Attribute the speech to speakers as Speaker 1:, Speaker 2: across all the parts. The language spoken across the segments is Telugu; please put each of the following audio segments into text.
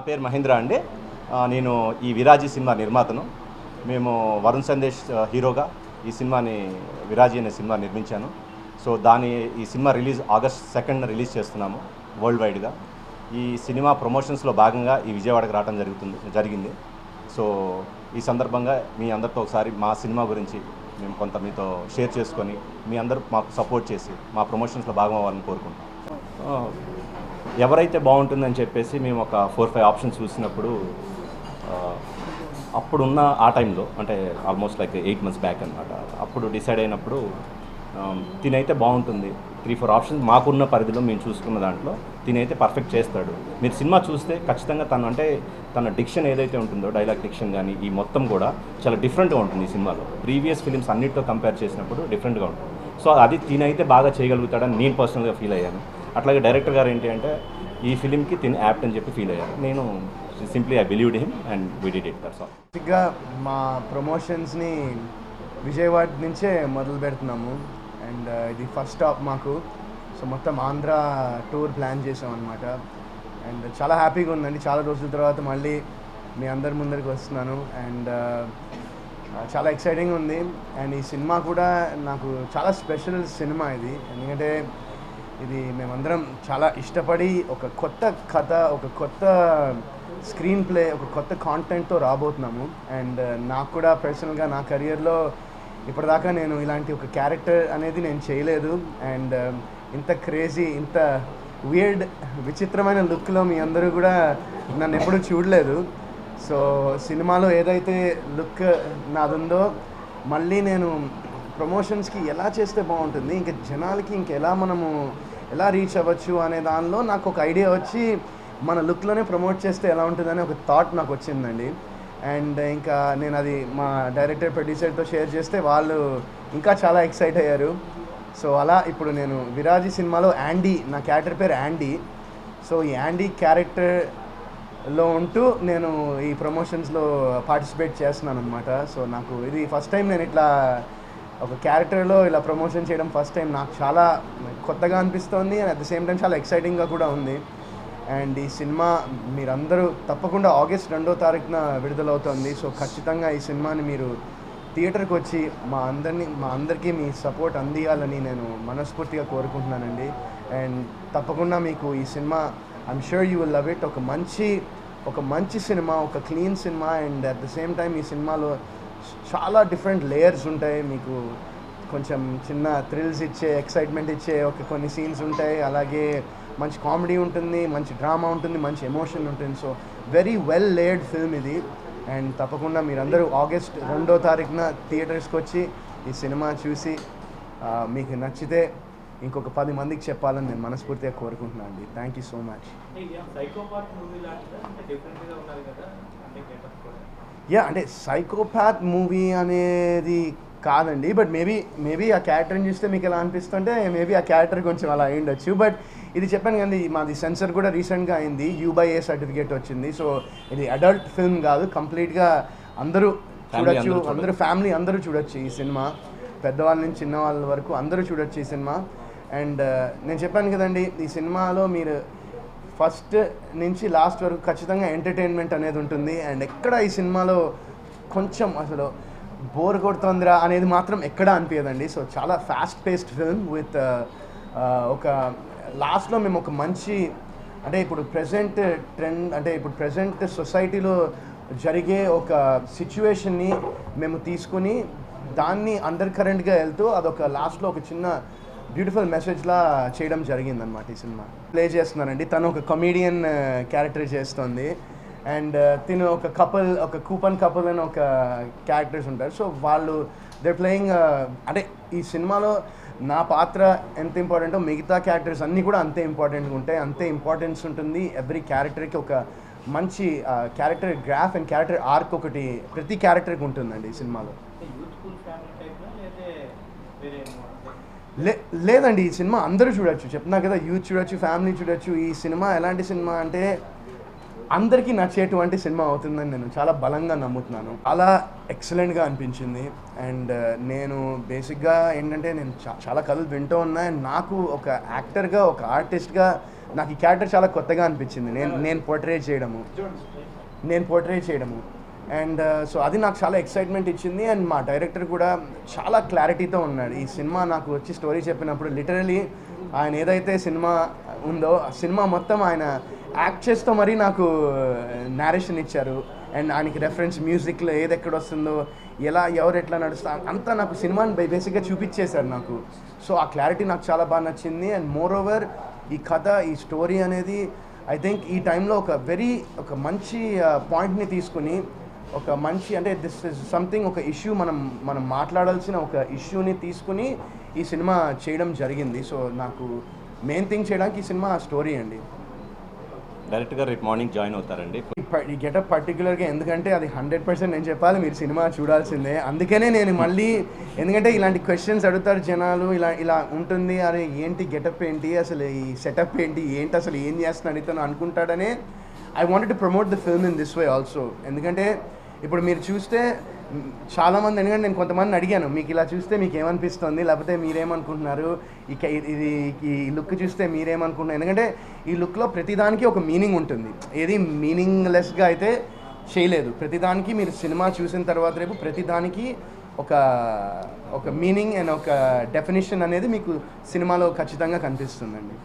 Speaker 1: నా పేరు మహేంద్ర అండి. నేను ఈ విరాజీ సినిమా నిర్మాతను. మేము వరుణ్ సందేశ్ హీరోగా ఈ సినిమాని విరాజీ అనే సినిమా నిర్మించాను. సో ఈ సినిమా రిలీజ్ ఆగస్ట్ 2న రిలీజ్ చేస్తున్నాము వరల్డ్ వైడ్గా. ఈ సినిమా ప్రమోషన్స్లో భాగంగా ఈ విజయవాడకు రావడం జరిగింది. సో ఈ సందర్భంగా మీ అందరితో ఒకసారి మా సినిమా గురించి మేము కొంత మీతో షేర్ చేసుకొని మీ అందరూ మాకు సపోర్ట్ చేసి మా ప్రమోషన్స్లో భాగం అవ్వాలని కోరుకుంటాం. ఎవరైతే బాగుంటుందని చెప్పేసి మేము ఒక 4-5 ఆప్షన్స్ చూసినప్పుడు అప్పుడున్న ఆ టైంలో అంటే ఆల్మోస్ట్ లైక్ 8 months బ్యాక్ అనమాట. అప్పుడు డిసైడ్ అయినప్పుడు తినైతే బాగుంటుంది. 3-4 ఆప్షన్స్ మాకున్న పరిధిలో మేము చూసుకున్న దాంట్లో తినైతే పర్ఫెక్ట్ చేస్తాడు. మీరు సినిమా చూస్తే ఖచ్చితంగా తన డిక్షన్ ఏదైతే ఉంటుందో డైలాగ్ డిక్షన్ కానీ ఈ మొత్తం కూడా చాలా డిఫరెంట్గా ఉంటుంది ఈ సినిమాలో. ప్రీవియస్ ఫిలిమ్స్ అన్నిటితో కంపేర్ చేసినప్పుడు డిఫరెంట్గా ఉంటుంది. సో అది తినైతే బాగా చేయగలుగుతాడని నేను పర్సనల్గా ఫీల్ అయ్యాను. అట్లాగే డైరెక్టర్ గారు ఏంటి అంటే ఈ ఫిలింకి యాప్ట్ అని చెప్పి ఫీల్ అయ్యారు. నేను simply I believed him and we did it. That's all.
Speaker 2: బేసిక్గా మా ప్రమోషన్స్ని విజయవాడ నుంచే మొదలు పెడుతున్నాము అండ్ ఇది ఫస్ట్ స్టాప్ మాకు. సో మొత్తం ఆంధ్ర టూర్ ప్లాన్ చేసాం అనమాట. అండ్ చాలా హ్యాపీగా ఉందండి. చాలా రోజుల తర్వాత మళ్ళీ మీ అందరి ముందరికి వస్తున్నాను అండ్ చాలా ఎక్సైటింగ్ ఉంది. అండ్ ఈ సినిమా కూడా నాకు చాలా స్పెషల్ సినిమా ఇది. ఎందుకంటే ఇది మేమందరం చాలా ఇష్టపడి ఒక కొత్త కథ, ఒక కొత్త స్క్రీన్ ప్లే, ఒక కొత్త కాంటెంట్తో రాబోతున్నాము. అండ్ నాకు కూడా పర్సనల్గా నా కెరియర్లో ఇప్పటిదాకా నేను ఇలాంటి ఒక క్యారెక్టర్ అనేది నేను చేయలేదు. అండ్ ఇంత క్రేజీ, ఇంత వియర్డ్, విచిత్రమైన లుక్లో మీ అందరూ కూడా నన్ను ఎప్పుడూ చూడలేదు. సో సినిమాలో ఏదైతే లుక్ నాదుందో మళ్ళీ నేను ప్రమోషన్స్కి ఎలా చేస్తే బాగుంటుంది, ఇంకా జనాలకి ఎలా రీచ్ అవ్వచ్చు అనే దానిలో నాకు ఒక ఐడియా వచ్చి మన లుక్లోనే ప్రమోట్ చేస్తే ఎలా ఉంటుందని ఒక థాట్ నాకు వచ్చిందండి. అండ్ ఇంకా నేను అది మా డైరెక్టర్ ప్రొడ్యూసర్తో షేర్ చేస్తే వాళ్ళు ఇంకా చాలా ఎక్సైట్ అయ్యారు. సో అలా ఇప్పుడు నేను విరాజీ సినిమాలో యాండీ, నా క్యారెక్టర్ పేరు యాండీ. సో ఈ యాండీ క్యారెక్టర్లో ఉంటూ నేను ఈ ప్రమోషన్స్లో పార్టిసిపేట్ చేస్తున్నాను అనమాట. సో నాకు ఇది ఫస్ట్ టైం నేను ఇట్లా ఒక క్యారెక్టర్లో ఇలా ప్రమోషన్ చేయడం ఫస్ట్ టైం. నాకు చాలా కొత్తగా అనిపిస్తోంది and at the same time చాలా ఎక్సైటింగ్గా కూడా ఉంది. అండ్ ఈ సినిమా మీరందరూ తప్పకుండా ఆగస్ట్ 2వ తారీఖున విడుదలవుతుంది. సో ఖచ్చితంగా ఈ సినిమాని మీరు థియేటర్కి వచ్చి మా అందరికీ మీ సపోర్ట్ అందియాలని నేను మనస్ఫూర్తిగా కోరుకుంటున్నానండి. అండ్ తప్పకుండా మీకు ఈ cinema I'm sure you will love it. ఒక మంచి సినిమా, ఒక clean cinema. And at the same time ఈ సినిమాలో చాలా డిఫరెంట్ లేయర్స్ ఉంటాయి. మీకు కొంచెం చిన్న థ్రిల్స్ ఇచ్చే, ఎక్సైట్మెంట్ ఇచ్చే కొన్ని సీన్స్ ఉంటాయి. అలాగే మంచి కామెడీ ఉంటుంది, మంచి డ్రామా ఉంటుంది, మంచి ఎమోషన్ ఉంటుంది. So very well layered film ఇది. అండ్ తప్పకుండా మీరందరూ ఆగస్ట్ 2వ తారీఖున థియేటర్స్కి వచ్చి ఈ సినిమా చూసి మీకు నచ్చితే ఇంకొక 10 మందికి చెప్పాలని నేను మనస్ఫూర్తిగా కోరుకుంటున్నాను అండి. Thank you so much. అంటే సైకోపాత్ మూవీ అనేది కాదండి. బట్ మేబీ ఆ క్యారెక్టర్ని చూస్తే మీకు ఎలా అనిపిస్తుంటే మేబీ ఆ క్యారెక్టర్ కొంచెం అలా అయ్యుండొచ్చు. బట్ ఇది చెప్పాను కానీ మాది సెన్సర్ కూడా రీసెంట్గా అయింది, U/A సర్టిఫికేట్ వచ్చింది. సో ఇది అడల్ట్ ఫిల్మ్ కాదు, కంప్లీట్గా అందరూ చూడొచ్చు, అందరూ ఫ్యామిలీ అందరూ చూడొచ్చు ఈ సినిమా. పెద్దవాళ్ళ నుంచి చిన్నవాళ్ళ వరకు అందరూ చూడొచ్చు ఈ సినిమా. అండ్ నేను చెప్పాను కదండి, ఈ సినిమాలో మీరు ఫస్ట్ నుంచి లాస్ట్ వరకు ఖచ్చితంగా ఎంటర్టైన్మెంట్ అనేది ఉంటుంది. అండ్ ఎక్కడ ఈ సినిమాలో కొంచెం అసలు బోర్ కొడుతుందిరా అనేది మాత్రం ఎక్కడా అనిపించదండి. సో చాలా ఫాస్ట్ పేస్డ్ ఫిల్మ్ విత్ ఒక లాస్ట్లో మేము ఒక మంచి అంటే ఇప్పుడు ప్రజెంట్ ట్రెండ్, అంటే ఇప్పుడు ప్రజెంట్ సొసైటీలో జరిగే ఒక సిచ్యువేషన్ని మేము తీసుకుని దాన్ని అండర్ కరెంట్గా వెళ్తూ అదొక లాస్ట్లో ఒక చిన్న బ్యూటిఫుల్ మెసేజ్లా చేయడం జరిగిందనమాట. ఈ సినిమా ప్లే చేస్తున్నానండి. తను ఒక కమీడియన్ క్యారెక్టర్ చేస్తుంది. అండ్ తిను ఒక కూపన్ కపుల్ అని ఒక క్యారెక్టర్స్ ఉంటారు. సో వాళ్ళు దే ప్లేయింగ్ అంటే ఈ సినిమాలో నా పాత్ర ఎంత ఇంపార్టెంటో మిగతా క్యారెక్టర్స్ అన్నీ కూడా అంతే ఇంపార్టెంట్గా ఉంటాయి, అంతే ఇంపార్టెన్స్ ఉంటుంది. ఎవ్రీ క్యారెక్టర్కి ఒక మంచి character graph and character arc ఒకటి ప్రతి క్యారెక్టర్కి ఉంటుందండి ఈ సినిమాలో. లేదండి, ఈ సినిమా అందరూ చూడొచ్చు. చెప్తున్నా కదా, యూత్ చూడొచ్చు, ఫ్యామిలీ చూడొచ్చు. ఈ సినిమా ఎలాంటి సినిమా అంటే అందరికీ నచ్చేటువంటి సినిమా అవుతుందని నేను చాలా బలంగా నమ్ముతున్నాను. చాలా ఎక్సలెంట్గా అనిపించింది. అండ్ నేను బేసిక్గా ఏంటంటే నేను చాలా కథలు వింటూ ఉన్నా. అండ్ నాకు ఒక యాక్టర్గా, ఒక ఆర్టిస్ట్గా నాకు ఈ క్యారెక్టర్ చాలా కొత్తగా అనిపించింది నేను పోర్ట్రే చేయడము అండ్ సో అది నాకు చాలా ఎక్సైట్మెంట్ ఇచ్చింది. అండ్ మా డైరెక్టర్ కూడా చాలా క్లారిటీతో ఉన్నాడు. ఈ సినిమా నాకు వచ్చి స్టోరీ చెప్పినప్పుడు లిటరలీ ఆయన ఏదైతే సినిమా ఉందో ఆ సినిమా మొత్తం ఆయన యాక్ట్ చేస్తూ మరీ నాకు నేరేషన్ ఇచ్చారు. అండ్ ఆయనకి రెఫరెన్స్ మ్యూజిక్లో ఏది ఎక్కడ వస్తుందో ఎవరు ఎట్లా నడుస్తా అంతా నాకు సినిమాని బేసిక్గా చూపించేశారు నాకు. సో ఆ క్లారిటీ నాకు చాలా బాగా నచ్చింది. అండ్ మోర్ ఓవర్ ఈ కథ ఈ స్టోరీ అనేది ఐ థింక్ ఈ టైంలో ఒక మంచి పాయింట్ని తీసుకుని ఒక మంచి అంటే దిస్ ఇస్ సంథింగ్ ఒక ఇష్యూ మనం మాట్లాడాల్సిన ఒక ఇష్యూని తీసుకుని ఈ సినిమా చేయడం జరిగింది. సో నాకు మెయిన్ థింగ్ చేయడానికి ఈ సినిమా స్టోరీ అండి.
Speaker 1: డైరెక్ట్గా రేపు మార్నింగ్ జాయిన్ అవుతారండి.
Speaker 2: ఈ గెటప్ పర్టికులర్గా ఎందుకంటే అది 100% నేను చెప్పాలి, మీరు సినిమా చూడాల్సిందే. అందుకనే నేను మళ్ళీ ఎందుకంటే ఇలాంటి క్వశ్చన్స్ అడుగుతారు జనాలు, ఇలా ఉంటుంది, అరే ఏంటి గెటప్ ఏంటి, అసలు ఈ సెటప్ ఏంటి అసలు ఏం చేస్తున్నాడు ఇతను అనుకుంటాడనే I wanted to promote the film in this way also. ఎందుకంటే ఇప్పుడు మీరు చూస్తే చాలామంది, ఎందుకంటే నేను కొంతమందిని అడిగాను మీకు ఇలా చూస్తే మీకు ఏమనిపిస్తుంది, లేకపోతే మీరేమనుకుంటున్నారు, ఈ లుక్ చూస్తే మీరేమనుకుంటున్నారు. ఎందుకంటే ఈ లుక్లో ప్రతిదానికి ఒక మీనింగ్ ఉంటుంది, ఏది మీనింగ్లెస్గా అయితే చేయలేదు. ప్రతిదానికి మీరు సినిమా చూసిన తర్వాత రేపు ప్రతిదానికి ఒక మీనింగ్ అండ్ ఒక డెఫినేషన్ అనేది మీకు సినిమాలో ఖచ్చితంగా కనిపిస్తుందండి.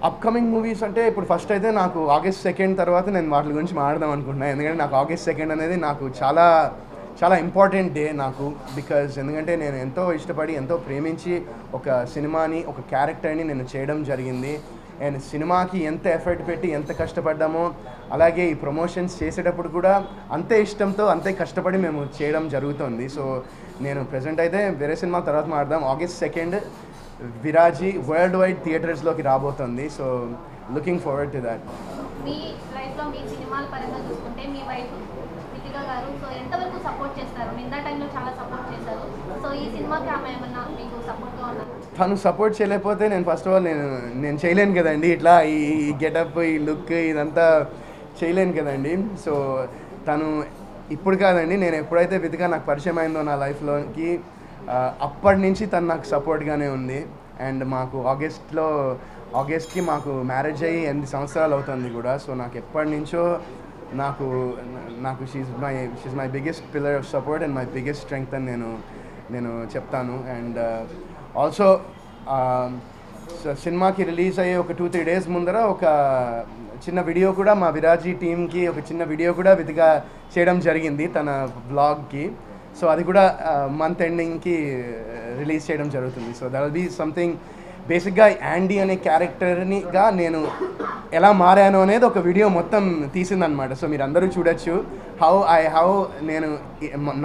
Speaker 2: అప్కమింగ్ మూవీస్ అంటే ఇప్పుడు ఫస్ట్ అయితే నాకు August 2 తర్వాత నేను వాటి గురించి మాట్లాడదాం అనుకుంటున్నాను. ఎందుకంటే నాకు August 2 అనేది నాకు చాలా చాలా ఇంపార్టెంట్ డే నాకు. ఎందుకంటే నేను ఎంతో ఇష్టపడి ఎంతో ప్రేమించి ఒక సినిమాని ఒక క్యారెక్టర్ని నేను చేయడం జరిగింది. అండ్ సినిమాకి ఎంత ఎఫర్ట్ పెట్టి ఎంత కష్టపడ్డామో అలాగే ఈ ప్రమోషన్స్ చేసేటప్పుడు కూడా అంతే ఇష్టంతో అంతే కష్టపడి మేము చేయడం జరుగుతుంది. సో నేను ప్రజెంట్ అయితే వేరే సినిమా తర్వాత మాట్లాడదాం. August 2 విరాజీ వరల్డ్ వైడ్ థియేటర్స్లోకి రాబోతుంది. So looking forward to that.
Speaker 3: మీ లైఫ్లో మీ సినిమాల పరంగా చూసుకుంటే మీ వైఫ్ రితికా గారు సో ఎంతవరకు సపోర్ట్ చేస్తారు? నిందా టైంలో చాలా సపోర్ట్ చేశారు. సో ఈ సినిమాకి ఆమె ఏమన్నా మీకు సపోర్ట్గా ఉన్నారు?
Speaker 2: తను సపోర్ట్ చేయలేకపోతే నేను ఫస్ట్ ఆఫ్ ఆల్ నేను చేయలేను కదండి. ఇట్లా ఈ గెటప్ ఈ లుక్ ఇదంతా చేయలేను కదండి. సో తను ఇప్పుడు కాదండి, నేను ఎప్పుడైతే రితికా నాకు పరిచయం అయిందో నా లైఫ్లోకి అప్పటి నుంచి తను నాకు సపోర్ట్గానే ఉంది. అండ్ మాకు ఆగస్ట్కి మాకు మ్యారేజ్ అయ్యి 8 సంవత్సరాలు అవుతుంది కూడా. సో నాకు ఎప్పటి నుంచో నాకు she my biggest pillar of support and my biggest strength అని నేను చెప్తాను. అండ్ ఆల్సో సినిమాకి రిలీజ్ అయ్యే ఒక 2-3 days ముందర ఒక చిన్న వీడియో కూడా మా విరాజీ టీమ్కి ఒక చిన్న వీడియో కూడా విధిగా చేయడం జరిగింది తన బ్లాగ్కి. సో అది కూడా మంత్ ఎండింగ్కి రిలీజ్ చేయడం జరుగుతుంది. So that will be something. బేసిక్గా యాండీ అనే క్యారెక్టర్నిగా నేను ఎలా మారాను అనేది ఒక వీడియో మొత్తం తీసిందనమాట. సో మీరు అందరూ చూడొచ్చు హౌ నేను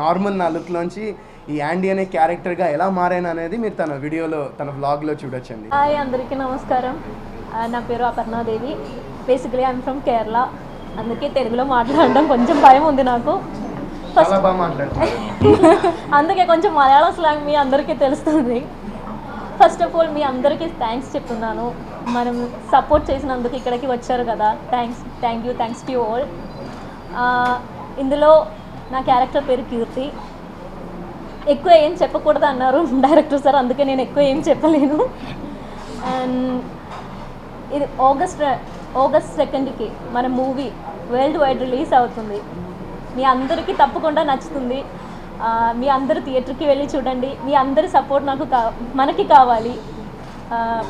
Speaker 2: నార్మల్ నా లుక్లోంచి ఈ యాండీ అనే క్యారెక్టర్గా ఎలా మారాను అనేది మీరు తన వీడియోలో తన వ్లాగ్లో చూడొచ్చండి.
Speaker 4: హాయ్ అందరికీ నమస్కారం. నా పేరు Aparna Devi. Basically I'm from Kerala. అందుకే తెలుగులో మాట్లాడడం కొంచెం భయం ఉంది నాకు.
Speaker 2: చాలా బాగా మాట్లాడుతున్నారు.
Speaker 4: అందుకే కొంచెం మలయాళం స్లాంగ్ మీ అందరికీ తెలుస్తుంది. ఫస్ట్ ఆఫ్ ఆల్ మీ అందరికీ థ్యాంక్స్ చెప్తున్నాను. మనం సపోర్ట్ చేసినందుకు ఇక్కడికి వచ్చారు కదా, థ్యాంక్స్ టు ఆల్. ఇందులో నా క్యారెక్టర్ పేరు కీర్తి. ఎక్కువ ఏం చెప్పకూడదు అన్నారు డైరెక్టర్ సార్, అందుకే నేను ఎక్కువ ఏం చెప్పలేను. అండ్ ఇది ఆగస్ట్ 2కి మన మూవీ వరల్డ్ వైడ్ రిలీజ్ అవుతుంది. మీ అందరికీ తప్పకుండా నచ్చుతుంది. మీ అందరు థియేటర్కి వెళ్ళి చూడండి. మీ అందరి సపోర్ట్ మనకి కావాలి.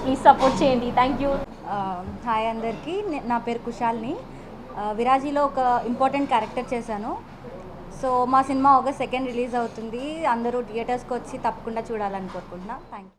Speaker 4: ప్లీజ్ సపోర్ట్ చేయండి. Thank you.
Speaker 5: హాయ్ అందరికీ, నా పేరు కుశాల్ని. విరాజీలో ఒక ఇంపార్టెంట్ క్యారెక్టర్ చేశాను. సో మా సినిమా August 2 రిలీజ్ అవుతుంది. అందరూ థియేటర్స్కి వచ్చి తప్పకుండా చూడాలని కోరుకుంటున్నా. Thank you.